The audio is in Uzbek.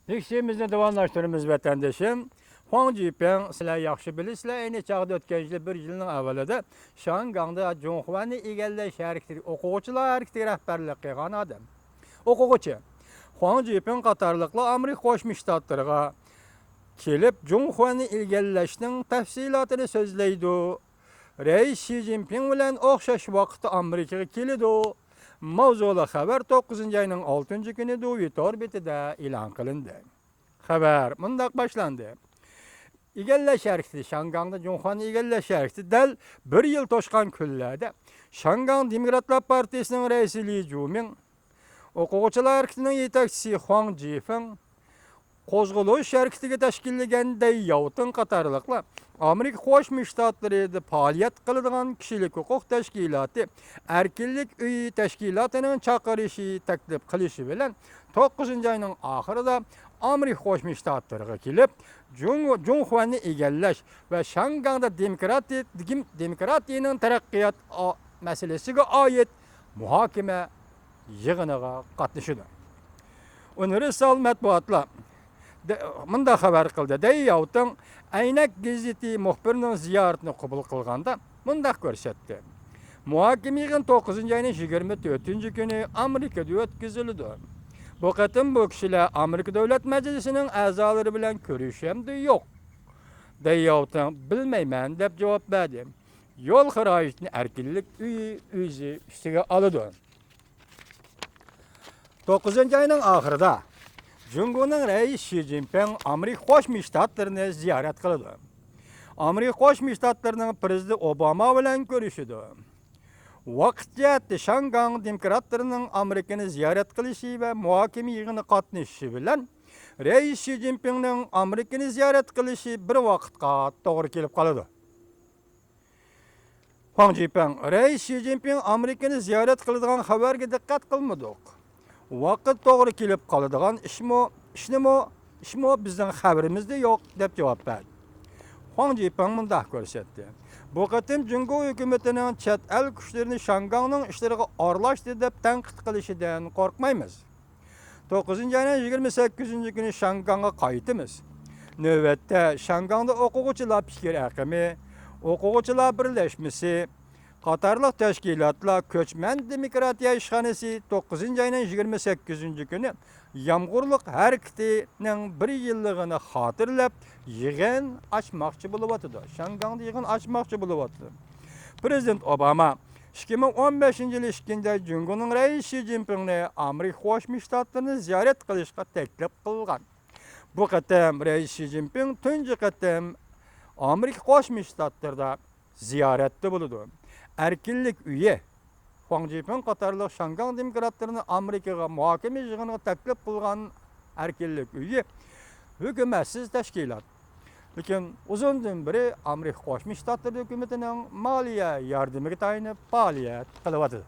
Tekşimizni davamlaştırımız vatandaşım. Huang Jiping sizler yaxşı bilirsizler. Aynı çağda ötkenci bir yılın avvalida Şangangda Zhonghuan'ı egallash hareketi o'quvchilar hareketi rahbarlik qilgan adam. O'quvchi Huang Jiping qatorliqlar Amerika Qo'shma Shtatlariga kelib Zhonghuan'ı egallashning tafsilotini so'zlaydi. Reis Xi Jinping bilan o'xshash vaqtda Amerikaga keladi. Mavzuli xabar 9-ayning 6-kuni Twitter betida e'lon qilindi. Xabar mundaq boshlandi. Egallash hareketi Şangangda Zhonghuan'ı egallash hareketi dal 1 yil to'shqan kunlarda Shangang Demokratlar Partiyasining raisi Li Juming, o'quvchilar hareketining yetakchisi Huang Jifeng, qo'zg'alish hareketiga tashkillagan Dai Yaoting qatorliqlar Amerika Qo'shma Shtatlarida faoliyat qiladigan kishilik huquq tashkiloti Erkinlik uyi tashkilotining chaqirishi taklif qilishi bilan 9-ayning oxirida Amerika Qo'shma Shtatlariga kelib, Zhonghuan'ı egallash va Shangangda demokratiyaning taraqqiyot masalasiga oid muhokama yig'iniga qatnashdi. Universal matbuotlar munda xabar qildi. Dai Yaoting Aynak gazeti muxbirining ziyoratini qabul qilganda mundaq ko'rsatdi. Muhokama yig'ini 9-ayning 24-kuni Amerikada o'tkazildi. Bu qatim bu kishilar Amerika Davlat Majlisining a'zolari bilan ko'rishimdi yo'q. Dai Yaoting bilmayman deb javob berdi. Yo'l xaroyitni Erkinlik uyi o'zi ustiga oladi. 9-ayning oxirida Jungo'ning raisi Xi Jinping Amerika Qo'shma Shtatlarini ziyorat qildi. Amerika Qo'shma Shtatlarining prezidenti Obama bilan ko'rishdi. Vaqtga Shangang demokratlarining Amerikani ziyorat qilishi va muhokama yig'ini qatnashishi bilan rais Xi Jinpingning Amerikani ziyorat qilishi bir vaqtga to'g'ri kelib qoladi. Huang Jiping, rais Xi Jinping Amerikani ziyorat qiladigan xabarga diqqat qilmadik. Vaqt to'g'ri kelib qoladigan ishmi bizning xabarimizda yo'q deb javob berdi. Huang Jiping mundaq ko'rsatdi. Bu qatim Jungo hukumatining chet el kuchlarini Shangangning ishlariga aralashdi deb tanqid qilishidan qo'rqmaymiz. 9-ayning 28-kuni Shangangga qaytamiz. Navbatda Shangangda o'quvchilar fikr aqimi, o'quvchilar birlashmasi, qatorliq tashkilotlar ko'chman demokratiya ishxonasi 9-ayning 28-kuni yomg'irliq harakatining 1 yilligini xotirlab yig'in ochmoqchi bo'lyapti. Shangangda yig'in ochmoqchi bo'lyapti. Prezident Obama 2015-yil 2-oyda Jungo'ning raisi Xi Jinpingni Amerika Qo'shma Shtatlarini ziyorat qilishga taklif qilgan. Bu qatam rais Xi Jinping tunji qatam Amerika Qo'shma Shtatlarida ziyoratda bo'ladi. Erkinlik uyi Huang Jiping qatorliq Shangang demokratlarini Amerikaga muhokama yig'iniga taklif qilgan Erkinlik uyi hukumatsiz tashkilot. Lekin uzundan beri Amerika Qo'shma Shtatlari hukumatining moliya yordamiga tayinib faoliyat qilyapti.